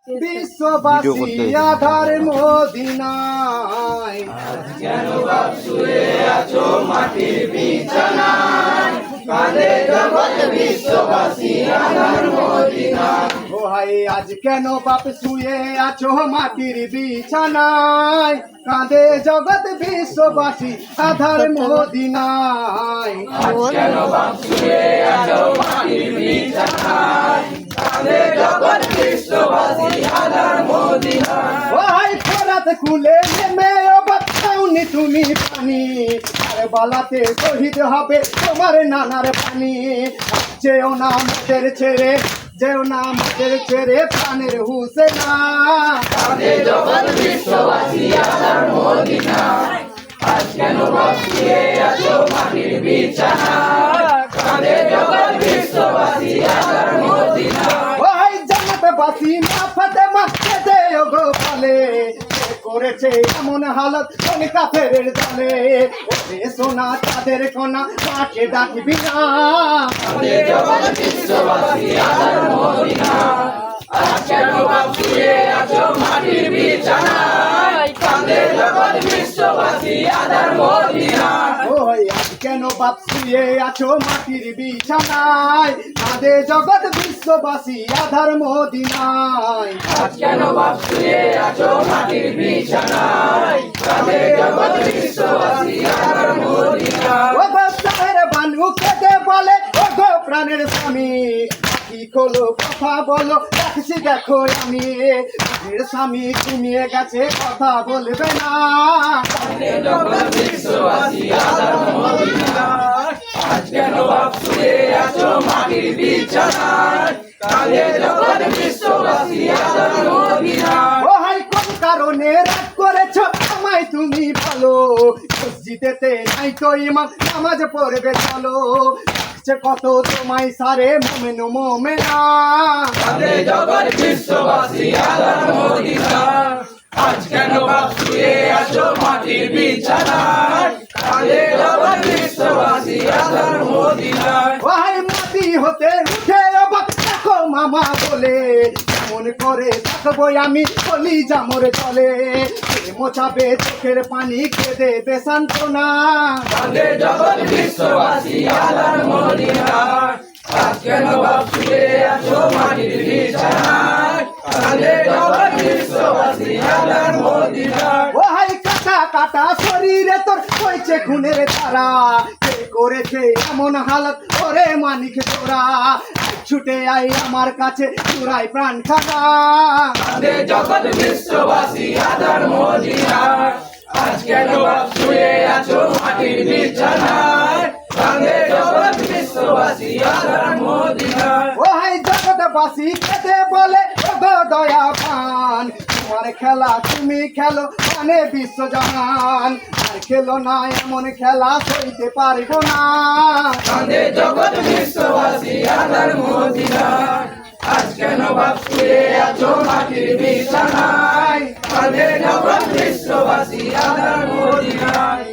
বিশ্ববাসী আধার মদিনায়, কেন বাপ শুয়ে আছো মাটির বিছানায়, কাঁদে জগৎ বিশ্ববাসী আধার মদিনায়। ও হায় আজ কেন বাপ শুয়ে আছো মাটির বিছানায়, কাঁদে জগৎ বিশ্ববাসী আধার মদিনায়। আজ কেন বাপ শুয়ে আছো মাটির বিছানায়, কাঁদে জগৎ বিশ্ববাসী আধার মদিনায়। ও হায় ফোরাত খুলে নেমে বাচ্চাউনি তুমি পানি, আর বালাতে শহীদ হবে তোমার নানার পানি। যেও না আমাদের ছেড়ে, যেও না আমাদের ছেড়ে প্রাণের হুসেনা, কাঁদে জগৎ বিশ্ববাসী আধার মদিনায়। আজ কেন বাপ শুয়ে আছো মাটির বিছানায়, কাঁদে জগৎ বিশ্ববাসী আধার মদিনায়। ও হায় জান্নাতবাসী মা ফাতেমা কেঁদে ওগো বলে, কে করেছে এমন হালত কোন কাফেরের দলে। ওরে সোনা তাদের কোনা মাকে ডাকবি না, কাঁদে জগৎ বিশ্ববাসী আধার মদিনায়। আজ কেন বাপ শুয়ে আছো মাটির বিছানায়, কাঁদে জগৎ বিশ্ববাসী আধার মদিনায়। ওই আজ কেন বাপ শুয়ে আছো মাটির বিছানায়, কাঁদে জগৎ বিশ্ববাসী আধার মদিনায়। আজ কেন বাপ শুয়ে আছো মাটির বিছানায়, কাঁদে জগৎ বিশ্ববাসী আধার মদিনায়। ও বাচ্চাদের বানু কেঁদে বলে ও গো প্রাণের স্বামী, কি খোলো কথা বলো রাখছি দেখো আমি। প্রাণের স্বামী ঘুমিয়ে গেছে কথা বলবে না, কাঁদে জগৎ বিশ্ববাসী আধার মদিনায়। আজ কেন বাপ শুয়ে আছো মাটির বিছানায়, কাঁদে জগৎ বিশ্ববাসী আধার মদিনায়। ও হাই কোন কারণে রাগ করেছো আমায় তুমি বলো, মসজিদেতে নাই তো ইমাম নামাজ পড়বে চলো। ডাকছে কত তোমায় সারে মোমেন মোমেনা, কাঁদে জগৎ বিশ্ববাসী আধার মদিনায়। আজ কেন বাপ শুয়ে আছো মাটির বিছানায়, কাঁদে জগৎ বিশ্ববাসী আধার মদিনায়। ও হাই মাটি হতে উঠে অবাক দেখো মামা বলে, কেমন করে থাকবো আমি বলি জামর চলে। মোছাবে চোখের পানি কেঁদে বেসান্তনা, কাঁদে জগৎ বিশ্ববাসী আধার মদিনায়। আজ কেন বাপ শুয়ে আছো মাটির বিছানায়, কাঁদে জগৎ বিশ্ববাসী আধার মদিনায়। ও হাই কাটা কাটা শরীরে তোর হয়েছে খুনের ধারা, কে করেছে এমন হালত ওরে মানিক তোরা। ছুটে আই আমার কাছে চুরাই প্রাণ খানা, কাঁদে জগৎ বিশ্ববাসী আধার মদিনায়। আজ কেন বাপ শুয়ে আছো মাটির বিছানায়, কাঁদে জগৎ বিশ্ববাসী আধার মদিনায়। ও হাই জগৎবাসী কেঁদে বলে ও গো দয়া পান, তোমার খেলা তুমি খেলো মানে বিশ্বজাহান। আর খেলো না এমন খেলা সইতে পারবো না, কাঁদে জগৎ বিশ্ববাসী আধার মদিনায়। আজ কেন বাপ শুয়ে আছো মাটির বিছানায়, কাঁদে জগৎ বিশ্ববাসী আধার মদিনায়।